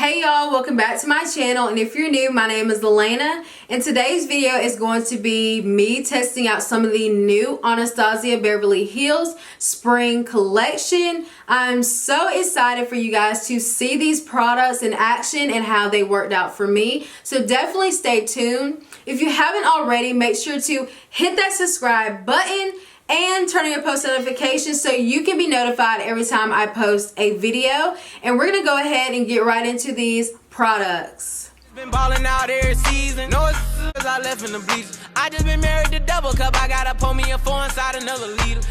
Hey y'all, welcome back to my channel, and if you're new, my name is Layna, and today's video is going to be me testing out some of the new Anastasia Beverly Hills spring collection. I'm so excited for you guys to see these products in action and how they worked out for me, so definitely stay tuned. If you haven't already, make sure to hit that subscribe button and turn on your post notifications so you can be notified every time I post a video. And we're gonna go ahead and get right into these products. Been balling out every season. No excuses, I left in the bleachers. I just been married to double cup. I gotta pour me a 4 inside another liter.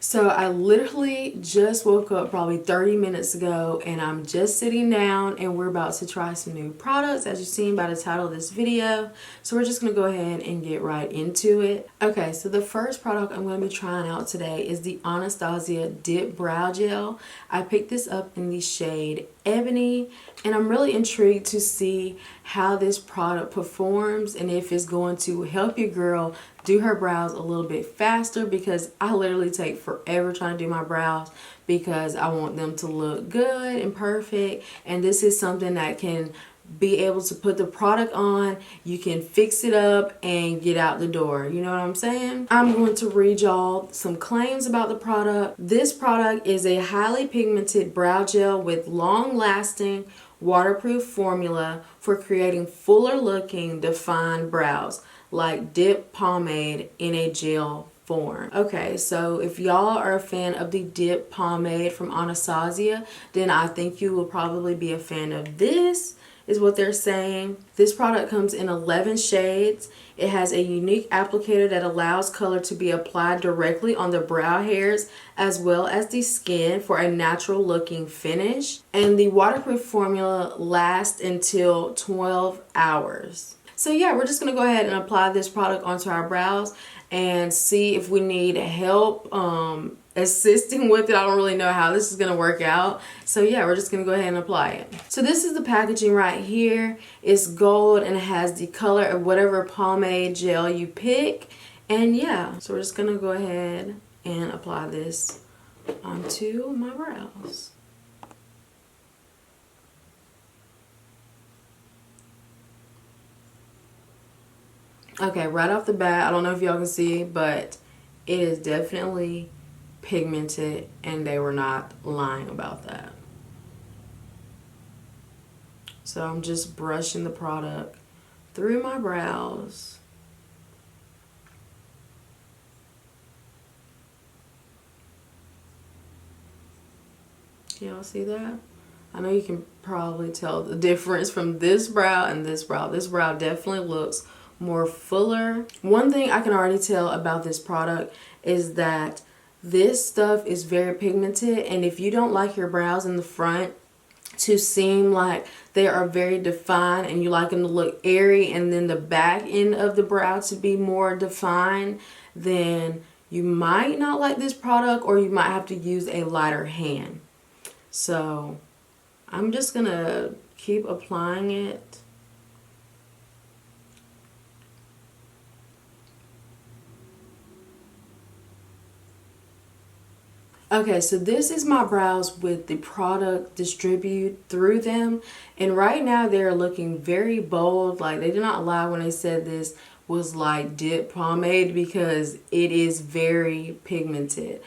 So I literally just woke up probably 30 minutes ago, and I'm just sitting down and we're about to try some new products, as you've seen by the title of this video. So we're just gonna go ahead and get right into it. Okay, so the first product I'm gonna be trying out today is the Anastasia Dip Brow Gel. I picked this up in the shade Ebony, and I'm really intrigued to see how this product performs and if it's going to help your girl do her brows a little bit faster, because I literally take forever trying to do my brows because I want them to look good and perfect, and this is something that can be able to put the product on, you can fix it up and get out the door. You know what I'm saying? I'm going to read y'all some claims about the product. This product is a highly pigmented brow gel with long-lasting waterproof formula for creating fuller looking defined brows, like dip pomade in a gel form. Okay, so if y'all are a fan of the dip pomade from Anastasia, then I think you will probably be a fan of this, is what they're saying. This product comes in 11 shades. It has a unique applicator that allows color to be applied directly on the brow hairs as well as the skin for a natural looking finish. And the waterproof formula lasts until 12 hours. So yeah, we're just gonna go ahead and apply this product onto our brows and see if we need help assisting with it. I don't really know how this is gonna work out. So yeah, we're just gonna go ahead and apply it. So this is the packaging right here. It's gold and it has the color of whatever pomade gel you pick. And yeah, so we're just gonna go ahead and apply this onto my brows. Okay, right off the bat, I don't know if y'all can see, but it is definitely pigmented, and they were not lying about that. So I'm just brushing the product through my brows. Can y'all see that? I know you can probably tell the difference from this brow and this brow. This brow definitely looks more fuller. One thing I can already tell about this product is that this stuff is very pigmented, and if you don't like your brows in the front to seem like they are very defined and you like them to look airy, and then the back end of the brow to be more defined, then you might not like this product, or you might have to use a lighter hand. So I'm just gonna keep applying it. Okay, so this is my brows with the product distributed through them, and right now they're looking very bold. Like, they did not lie when they said this was like dip pomade, because it is very pigmented.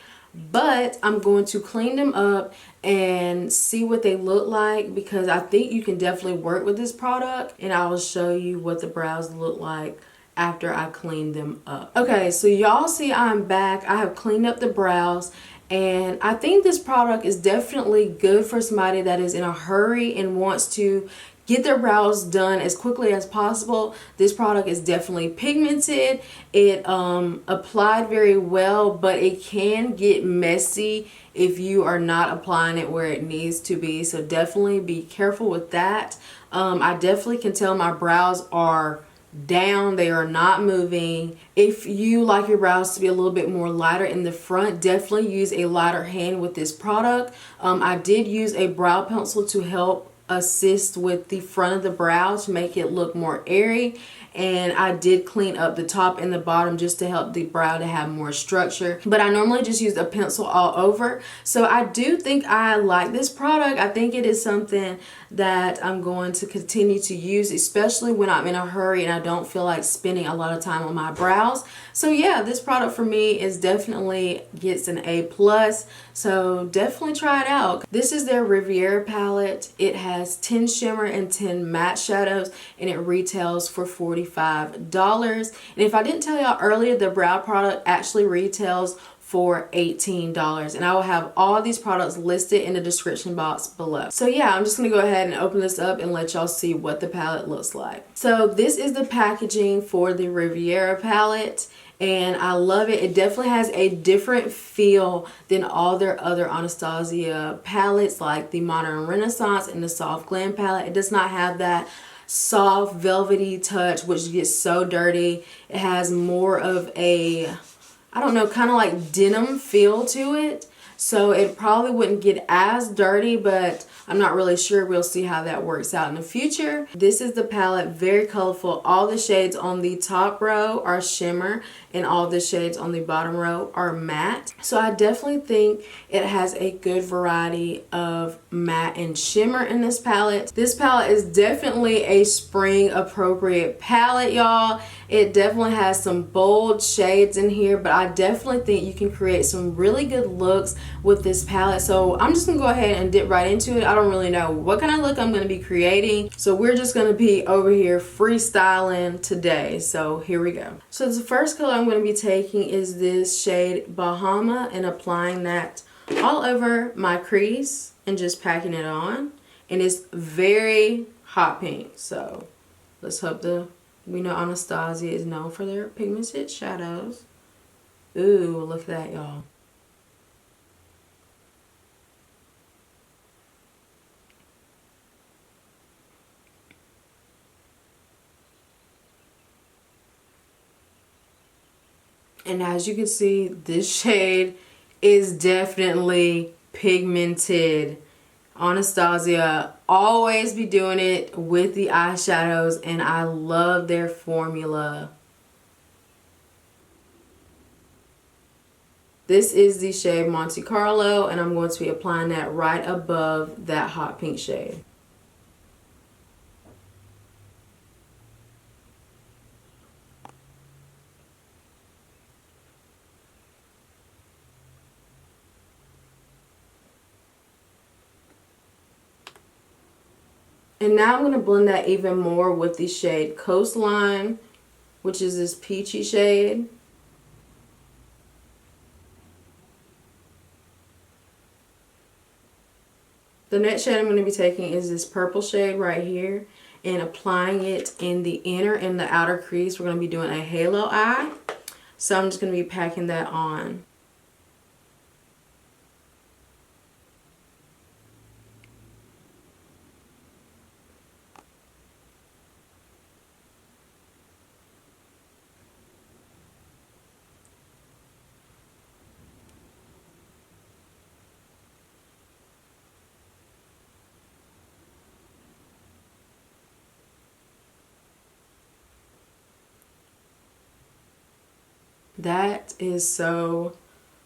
But I'm going to clean them up and see what they look like, because I think you can definitely work with this product, and I will show you what the brows look like after I clean them up. Okay, so y'all see I'm back. I have cleaned up the brows, and I think this product is definitely good for somebody that is in a hurry and wants to get their brows done as quickly as possible. This product is definitely pigmented. It applied very well, but it can get messy if you are not applying it where it needs to be. So definitely be careful with that. I definitely can tell my brows are down, they are not moving. If you like your brows to be a little bit more lighter in the front, definitely use a lighter hand with this product. I did use a brow pencil to help assist with the front of the brow to make it look more airy. And I did clean up the top and the bottom just to help the brow to have more structure. But I normally just use a pencil all over. So I do think I like this product. I think it is something that I'm going to continue to use, especially when I'm in a hurry and I don't feel like spending a lot of time on my brows. So yeah, this product for me is definitely gets an A+. So definitely try it out. This is their Riviera palette. It has 10 shimmer and 10 matte shadows, and it retails for $45. And if I didn't tell y'all earlier, the brow product actually retails for $18, and I will have all these products listed in the description box below. So yeah, I'm just gonna go ahead and open this up and let y'all see what the palette looks like. So this is the packaging for the Riviera palette, and I love it. It definitely has a different feel than all their other Anastasia palettes, like the Modern Renaissance and the Soft Glam palette. It does not have that soft velvety touch which gets so dirty. It has more of a, I don't know, kind of like denim feel to it. So it probably wouldn't get as dirty, but I'm not really sure. We'll see how that works out in the future. This is the palette, very colorful. All the shades on the top row are shimmer and all the shades on the bottom row are matte. So I definitely think it has a good variety of matte and shimmer in this palette. This palette is definitely a spring appropriate palette, y'all. It definitely has some bold shades in here, but I definitely think you can create some really good looks with this palette. So I'm just gonna go ahead and dip right into it. I don't really know what kind of look I'm gonna be creating, so we're just gonna be over here freestyling today. So here we go. So the first color I'm gonna be taking is this shade Bahama and applying that all over my crease and just packing it on. And it's very hot pink, so let's hope we know Anastasia is known for their pigmented shadows. Ooh, look at that, y'all. And as you can see, this shade is definitely pigmented. Anastasia always be doing it with the eyeshadows, and I love their formula. This is the shade Monte Carlo, and I'm going to be applying that right above that hot pink shade. And now I'm going to blend that even more with the shade Coastline, which is this peachy shade. The next shade I'm going to be taking is this purple shade right here and applying it in the inner and the outer crease. We're going to be doing a halo eye. So I'm just going to be packing that on. That is so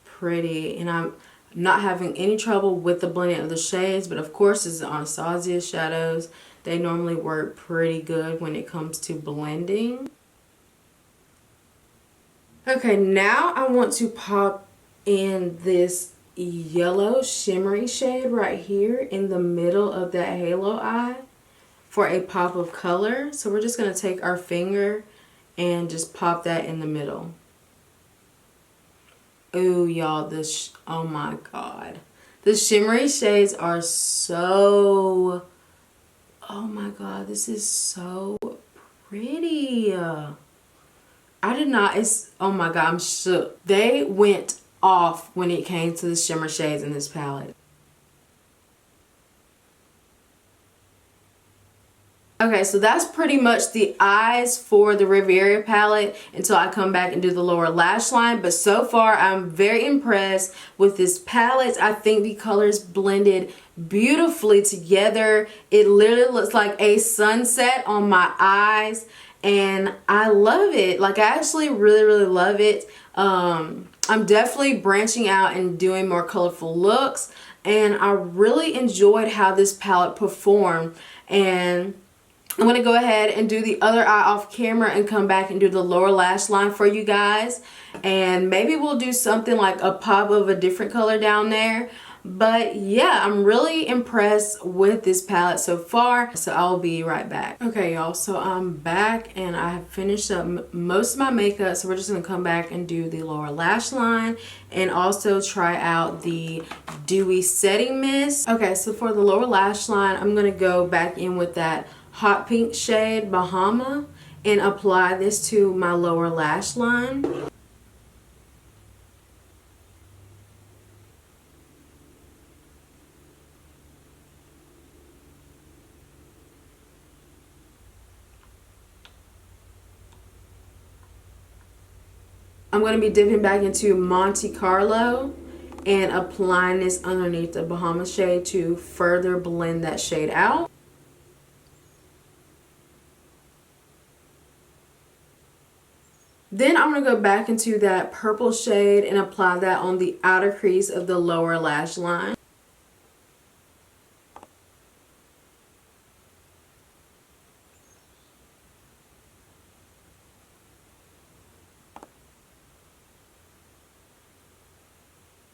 pretty, and I'm not having any trouble with the blending of the shades, but of course this is Anastasia shadows. They normally work pretty good when it comes to blending. Okay, now I want to pop in this yellow shimmery shade right here in the middle of that halo eye for a pop of color. So we're just going to take our finger and just pop that in the middle. Ooh, y'all, oh my god. The shimmery shades are so, oh my god, this is so pretty. I did not, oh my god, I'm shook. They went off when it came to the shimmer shades in this palette. Okay, so that's pretty much the eyes for the Riviera palette until I come back and do the lower lash line. But so far, I'm very impressed with this palette. I think the colors blended beautifully together. It literally looks like a sunset on my eyes, and I love it. Like, I actually really love it. I'm definitely branching out and doing more colorful looks, and I really enjoyed how this palette performed. And I'm going to go ahead and do the other eye off camera and come back and do the lower lash line for you guys. And maybe we'll do something like a pop of a different color down there. But yeah, I'm really impressed with this palette so far. So I'll be right back. Okay, y'all, so I'm back and I have finished up most of my makeup. So we're just going to come back and do the lower lash line and also try out the Dewy setting mist. Okay, so for the lower lash line, I'm going to go back in with that hot pink shade Bahama and apply this to my lower lash line. I'm going to be dipping back into Monte Carlo and applying this underneath the Bahama shade to further blend that shade out. Then I'm going to go back into that purple shade and apply that on the outer crease of the lower lash line.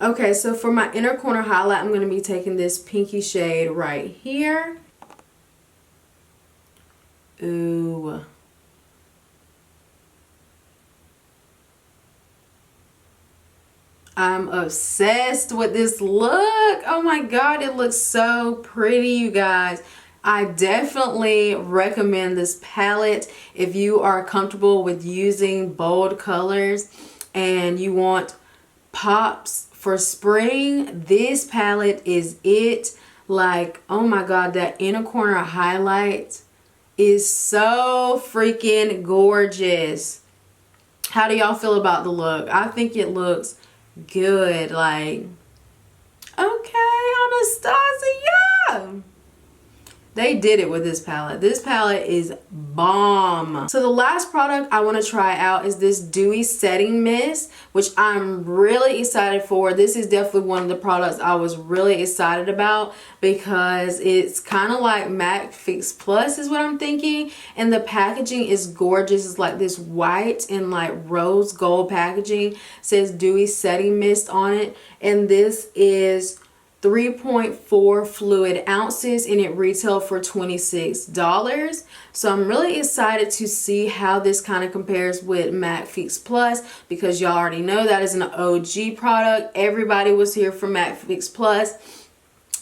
Okay, so for my inner corner highlight, I'm going to be taking this pinky shade right here. Ooh. I'm obsessed with this look. Oh my god, it looks so pretty, you guys. I definitely recommend this palette if you are comfortable with using bold colors and you want pops for spring. This palette is it. Like, oh my god, that inner corner highlight is so freaking gorgeous. How do y'all feel about the look? I think it looks good. Like, okay, Anastasia, they did it with this palette. This palette is bomb. So the last product I want to try out is this Dewy setting mist, which I'm really excited for. This is definitely one of the products I was really excited about because it's kind of like MAC Fix Plus is what I'm thinking, and the packaging is gorgeous. It's like this white and like rose gold packaging. It says Dewy setting mist on it, and this is 3.4 fluid ounces and it retailed for $26. So I'm really excited to see how this kind of compares with MAC Fix Plus, because y'all already know that is an OG product. Everybody was here for MAC Fix Plus.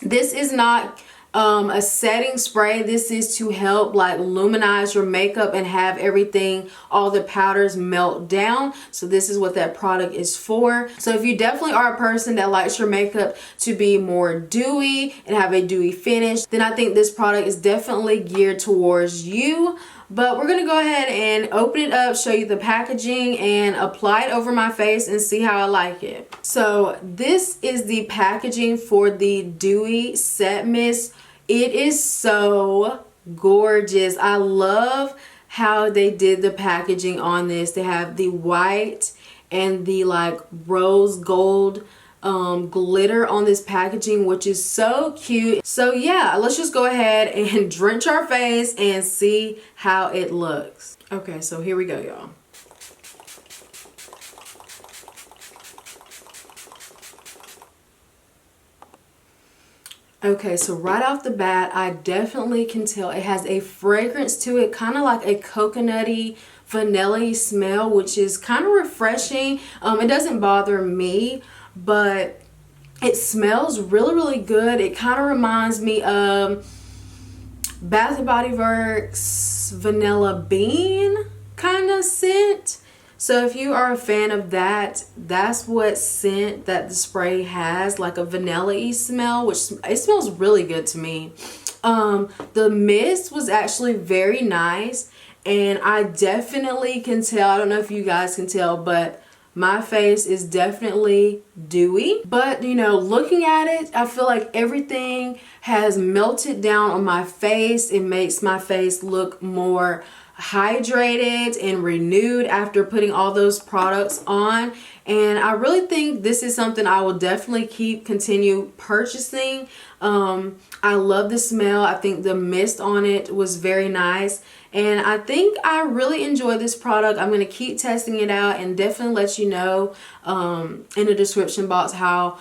This is not a setting spray. This is to help like luminize your makeup and have everything, all the powders melt down. So this is what that product is for. So if you definitely are a person that likes your makeup to be more dewy and have a dewy finish, then I think this product is definitely geared towards you. But we're gonna go ahead and open it up, show you the packaging, and apply it over my face and see how I like it. So this is the packaging for the Dewy Set Mist. It is so gorgeous. I love how they did the packaging on this. They have the white and the like rose gold glitter on this packaging, which is so cute. So yeah, let's just go ahead and drench our face and see how it looks. Okay, so here we go, y'all. Okay, so right off the bat, I definitely can tell it has a fragrance to it, kind of like a coconutty, vanilla-y smell, which is kind of refreshing. It doesn't bother me, but it smells really good. It kind of reminds me of Bath & Body Works Vanilla Bean kind of scent. So if you are a fan of that, that's what scent that the spray has, like a vanilla-y smell, which it smells really good to me. The mist was actually very nice, and I definitely can tell, I don't know if you guys can tell, but my face is definitely dewy. But you know, looking at it, I feel like everything has melted down on my face. It makes my face look more hydrated and renewed after putting all those products on. And I really think this is something I will definitely continue purchasing. I love the smell. I think the mist on it was very nice. And I think I really enjoy this product. I'm going to keep testing it out and definitely let you know in the description box how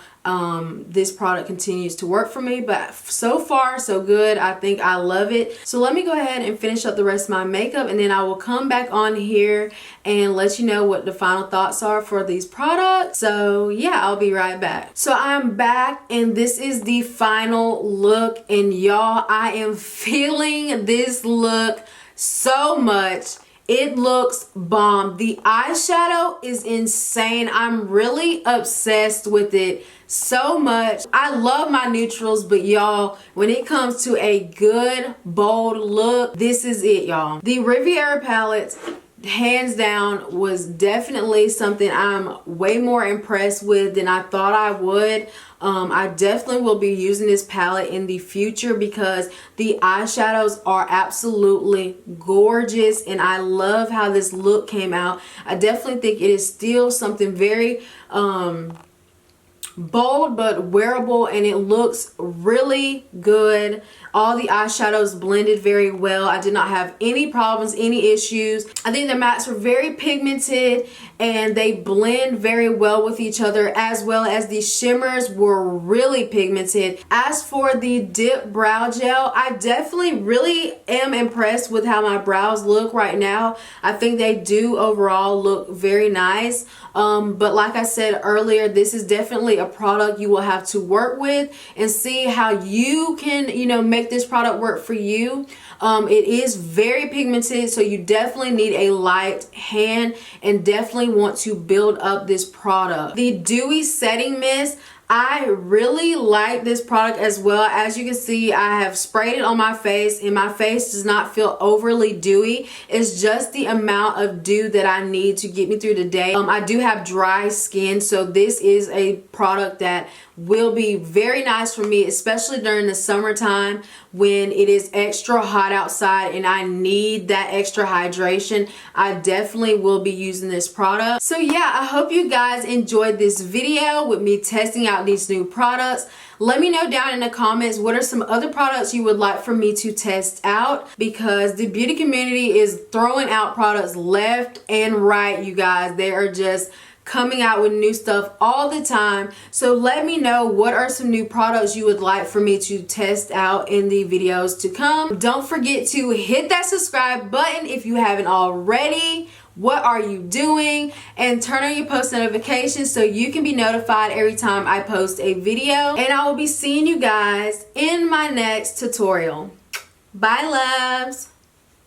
this product continues to work for me. But so far so good. I think I love it. So let me go ahead and finish up the rest of my makeup, and then I will come back on here and let you know what the final thoughts are for these products. So yeah, I'll be right back. So I'm back, and this is the final look, and y'all, I am feeling this look so much. It looks bomb. The eyeshadow is insane. I'm really obsessed with it so much. I love my neutrals, but y'all, when it comes to a good bold look, this is it, y'all. The Riviera Palette, hands down, was definitely something I'm way more impressed with than I thought I would. I definitely will be using this palette in the future because the eyeshadows are absolutely gorgeous, and I love how this look came out. I definitely think it is still something very bold but wearable, and it looks really good. All the eyeshadows blended very well. I did not have any problems, any issues. I think the mattes were very pigmented and they blend very well with each other, as well as the shimmers were really pigmented. As for the Dip Brow Gel, I definitely really am impressed with how my brows look right now. I think they do overall look very nice. But like I said earlier, this is definitely a product you will have to work with and see how you can, you know, make this product work for you. It is very pigmented, so you definitely need a light hand and definitely want to build up this product. The Dewy Setting Mist, I really like this product as well. As you can see, I have sprayed it on my face, and my face does not feel overly dewy. It's just the amount of dew that I need to get me through the day. I do have dry skin, so this is a product that will be very nice for me, especially during the summertime when it is extra hot outside and I need that extra hydration. I definitely will be using this product. So yeah, I hope you guys enjoyed this video with me testing out these new products. Let me know down in the comments what are some other products you would like for me to test out, because the beauty community is throwing out products left and right, you guys. They are just coming out with new stuff all the time. So let me know what are some new products you would like for me to test out in the videos to come. Don't forget to hit that subscribe button if you haven't already. What are you doing? And turn on your post notifications so you can be notified every time I post a video. And I will be seeing you guys in my next tutorial. Bye, loves.